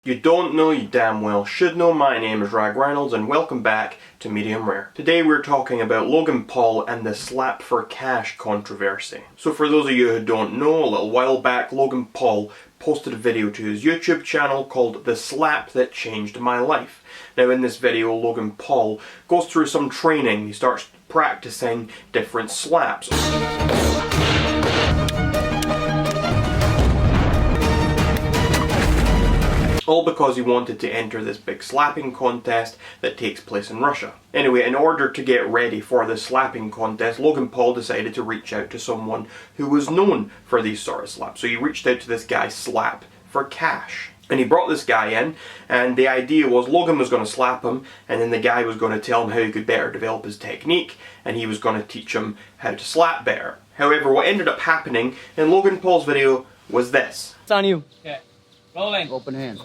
You don't know, you damn well should know. My name is Rag Reynolds and welcome back to Medium Rare. Today we're talking about Logan Paul and the SlapForCash controversy. So for those of you who don't know, a little while back Logan Paul posted a video to his YouTube channel called The Slap That Changed My Life. Now in this video Logan Paul goes through some training. He starts practicing different slaps. All because he wanted to enter this big slapping contest that takes place in Russia. Anyway, in order to get ready for the slapping contest, Logan Paul decided to reach out to someone who was known for these sort of slaps. So he reached out to this guy, SlapForCash. And he brought this guy in, and the idea was Logan was going to slap him, and then the guy was going to tell him how he could better develop his technique, and he was going to teach him how to slap better. However, what ended up happening in Logan Paul's video was this. It's on you. Okay. Rolling. Open hand.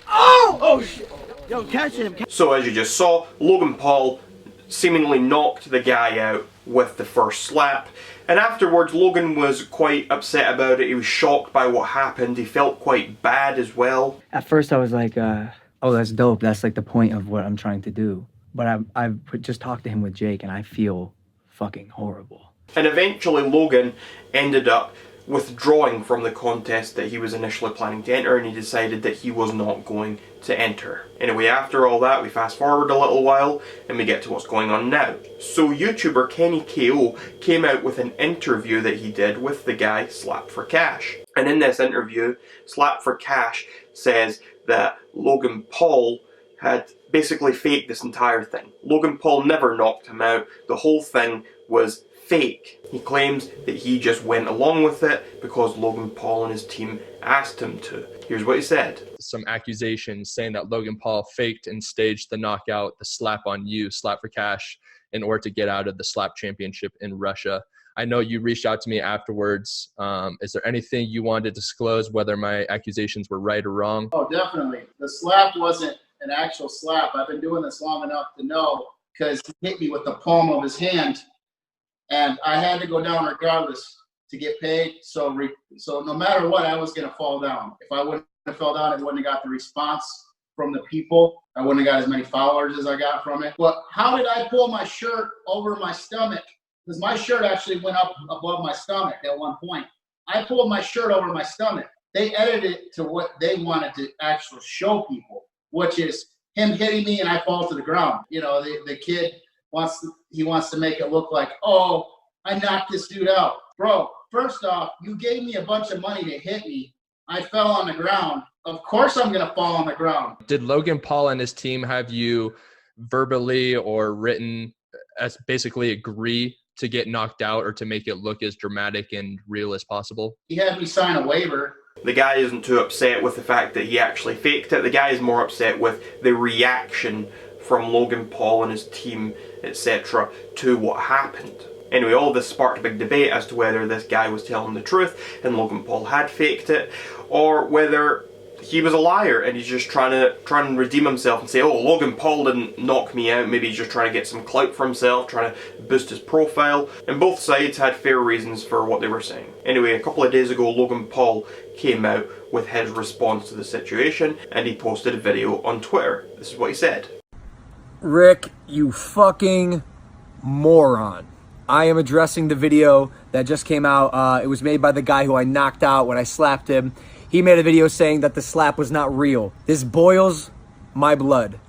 Oh! Oh shit! Yo, catch him. So as you just saw, Logan Paul seemingly knocked the guy out with the first slap. And afterwards, Logan was quite upset about it. He was shocked by what happened. He felt quite bad as well. At first I was like, oh, that's dope. That's like the point of what I'm trying to do. But I've just talked to him with Jake and I feel fucking horrible. And eventually Logan ended up withdrawing from the contest that he was initially planning to enter, and he decided that he was not going to enter. Anyway, after all that, we fast forward a little while and we get to what's going on now. So YouTuber Kenny KO came out with an interview that he did with the guy SlapForCash. And in this interview, SlapForCash says that Logan Paul had basically faked this entire thing. Logan Paul never knocked him out. The whole thing was fake. He claims that he just went along with it because Logan Paul and his team asked him to. Here's what he said. Some accusations saying that Logan Paul faked and staged the knockout, the slap on you, SlapForCash, in order to get out of the slap championship in Russia. I know you reached out to me afterwards. Is there anything you wanted to disclose, whether my accusations were right or wrong? Oh, definitely. The slap wasn't an actual slap. I've been doing this long enough to know, because he hit me with the palm of his hand. And I had to go down regardless to get paid. So no matter what, I was going to fall down. If I wouldn't have fell down, I wouldn't have got the response from the people. I wouldn't have got as many followers as I got from it. But how did I pull my shirt over my stomach? Because my shirt actually went up above my stomach at one point. I pulled my shirt over my stomach. They edited it to what they wanted to actually show people, which is him hitting me and I fall to the ground. You know, the kid wants to make it look like, oh, I knocked this dude out. Bro, first off, you gave me a bunch of money to hit me. I fell on the ground. Of course I'm going to fall on the ground. Did Logan Paul and his team have you verbally or written as basically agree to get knocked out or to make it look as dramatic and real as possible? He had me sign a waiver. The guy isn't too upset with the fact that he actually faked it. The guy is more upset with the reaction from Logan Paul and his team, etc., to what happened. Anyway, all this sparked a big debate as to whether this guy was telling the truth and Logan Paul had faked it, or whether he was a liar and he's just trying to redeem himself and say, oh, Logan Paul didn't knock me out, maybe he's just trying to get some clout for himself, trying to boost his profile. And both sides had fair reasons for what they were saying. Anyway, a couple of days ago, Logan Paul came out with his response to the situation and he posted a video on Twitter. This is what he said. Rick, you fucking moron. I am addressing the video that just came out. It was made by the guy who I knocked out when I slapped him. He made a video saying that the slap was not real. This boils my blood.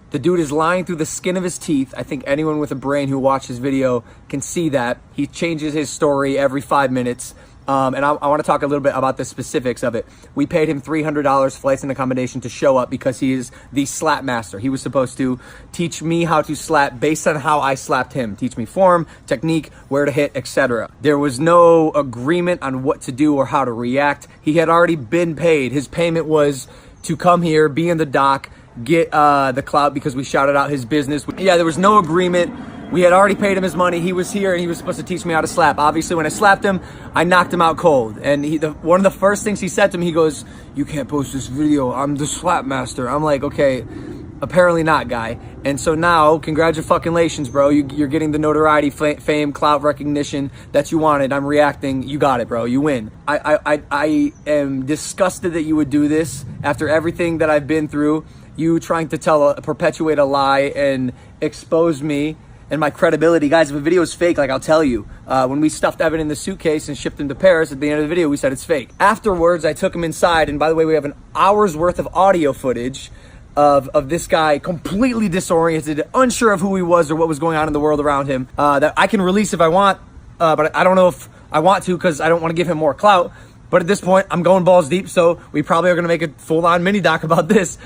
The dude is lying through the skin of his teeth. I think anyone with a brain who watched his video can see that. He changes his story every 5 minutes. And I want to talk a little bit about the specifics of it. We paid him $300 flights and accommodation to show up because he is the slap master. He was supposed to teach me how to slap based on how I slapped him. Teach me form, technique, where to hit, etc. There was no agreement on what to do or how to react. He had already been paid. His payment was to come here, be in the dock, get the clout because we shouted out his business. Yeah, there was no agreement. We had already paid him his money. He was here and he was supposed to teach me how to slap. Obviously, when I slapped him, I knocked him out cold. And one of the first things he said to me, he goes, "You can't post this video. I'm the slap master." I'm like, okay, Apparently not, guy. And so now, congratulations, bro. You're getting the notoriety, fame, clout, recognition that you wanted. I'm reacting. You got it, bro. You win. I am disgusted that you would do this after everything that I've been through. You trying to perpetuate a lie and expose me and my credibility. Guys, if a video is fake, like I'll tell you. When we stuffed Evan in the suitcase and shipped him to Paris, at the end of the video, we said it's fake. Afterwards, I took him inside, and by the way, we have an hour's worth of audio footage of this guy completely disoriented, unsure of who he was or what was going on in the world around him, that I can release if I want, but I don't know if I want to because I don't want to give him more clout. But at this point, I'm going balls deep, so we probably are going to make a full-on mini-doc about this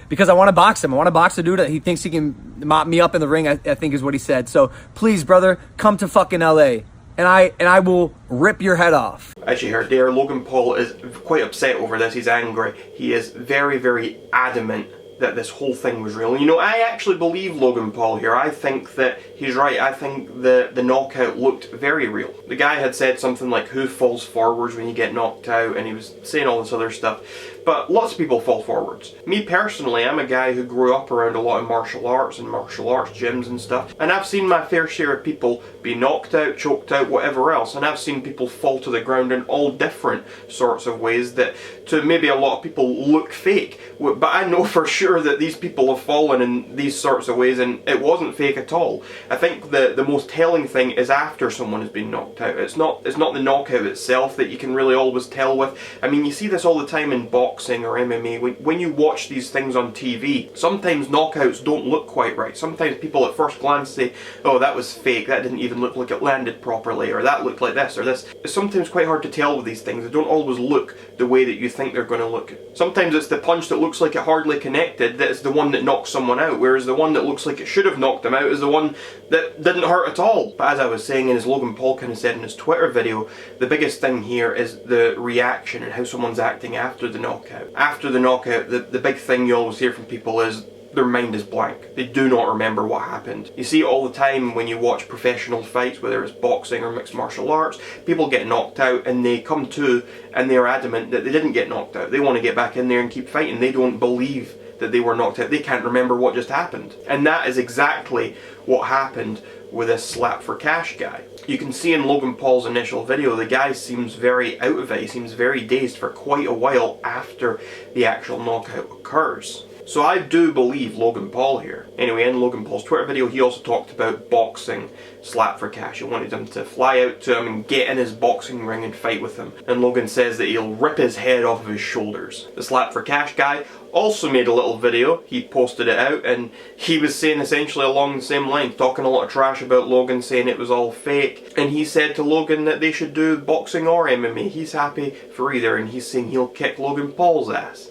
because I want to box him. I want to box a dude that he thinks he can mop me up in the ring, I think is what he said. So please, brother, come to fucking LA. And I will rip your head off. As you heard there, Logan Paul is quite upset over this. He's angry. He is very, very adamant that this whole thing was real. You know, I actually believe Logan Paul here. I think that he's right. I think the knockout looked very real. The guy had said something like, who falls forwards when you get knocked out? And he was saying all this other stuff. But lots of people fall forwards. Me personally, I'm a guy who grew up around a lot of martial arts and martial arts gyms and stuff. And I've seen my fair share of people be knocked out, choked out, whatever else. And I've seen people fall to the ground in all different sorts of ways that to maybe a lot of people look fake. But I know for sure that these people have fallen in these sorts of ways and it wasn't fake at all. I think the most telling thing is after someone has been knocked out. It's not the knockout itself that you can really always tell with. I mean, you see this all the time in boxing or MMA. When you watch these things on TV, sometimes knockouts don't look quite right. Sometimes people at first glance say, oh, that was fake, that didn't even look like it landed properly, or that looked like this or this. It's sometimes quite hard to tell with these things. They don't always look the way that you think they're going to look. Sometimes it's the punch that looks like it hardly connected that is the one that knocks someone out, whereas the one that looks like it should have knocked them out is the one that didn't hurt at all. But as I was saying, and as Logan Paul kind of said in his Twitter video, the biggest thing here is the reaction and how someone's acting after the knockout. After the knockout, the big thing you always hear from people is their mind is blank. They do not remember what happened. You see it all the time when you watch professional fights, whether it's boxing or mixed martial arts. People get knocked out and they come to and they're adamant that they didn't get knocked out. They want to get back in there and keep fighting. They don't believe that they were knocked out. They can't remember what just happened. And that is exactly what happened with this SlapForCash guy. You can see in Logan Paul's initial video, the guy seems very out of it. He seems very dazed for quite a while after the actual knockout occurs. So I do believe Logan Paul here. Anyway, in Logan Paul's Twitter video, he also talked about boxing SlapForCash. He wanted him to fly out to him and get in his boxing ring and fight with him. And Logan says that he'll rip his head off of his shoulders. The SlapForCash guy also made a little video. He posted it out and he was saying essentially along the same line, talking a lot of trash about Logan, saying it was all fake. And he said to Logan that they should do boxing or MMA. He's happy for either, and he's saying he'll kick Logan Paul's ass.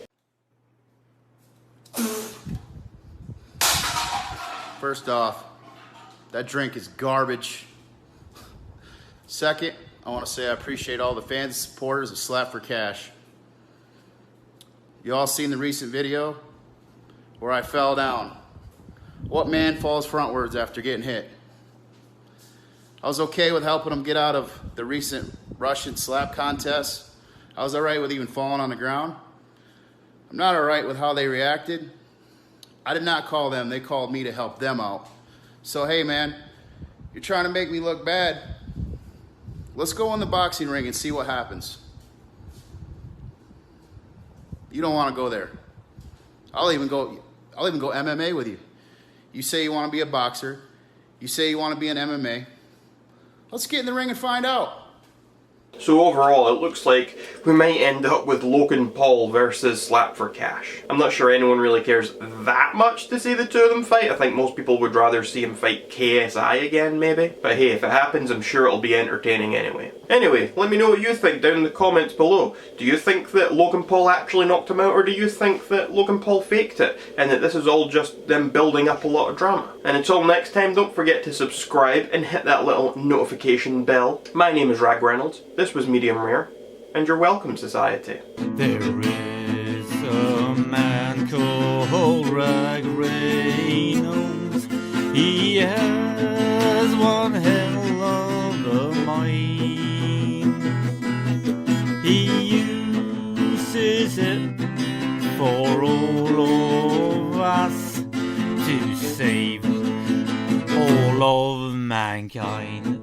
First off, that drink is garbage. Second, I want to say I appreciate all the fans and supporters of SlapForCash. You all seen the recent video where I fell down. What man falls frontwards after getting hit? I was okay with helping him get out of the recent Russian slap contest. I was alright with even falling on the ground. I'm not alright with how they reacted. I did not call them, they called me to help them out. So hey man, you're trying to make me look bad. Let's go in the boxing ring and see what happens. You don't want to go there. I'll even go MMA with you. You say you want to be a boxer. You say you want to be an MMA. Let's get in the ring and find out. So overall, it looks like we might end up with Logan Paul versus SlapForCash. I'm not sure anyone really cares that much to see the two of them fight. I think most people would rather see him fight KSI again, maybe. But hey, if it happens, I'm sure it'll be entertaining anyway. Anyway, let me know what you think down in the comments below. Do you think that Logan Paul actually knocked him out, or do you think that Logan Paul faked it, and that this is all just them building up a lot of drama? And until next time, don't forget to subscribe and hit that little notification bell. My name is Rag Reynolds. This was Medium Rare, and you're welcome, society. There is a man called Rag Reynolds. He has one hell of a mind. He uses it for all of us to save all of mankind.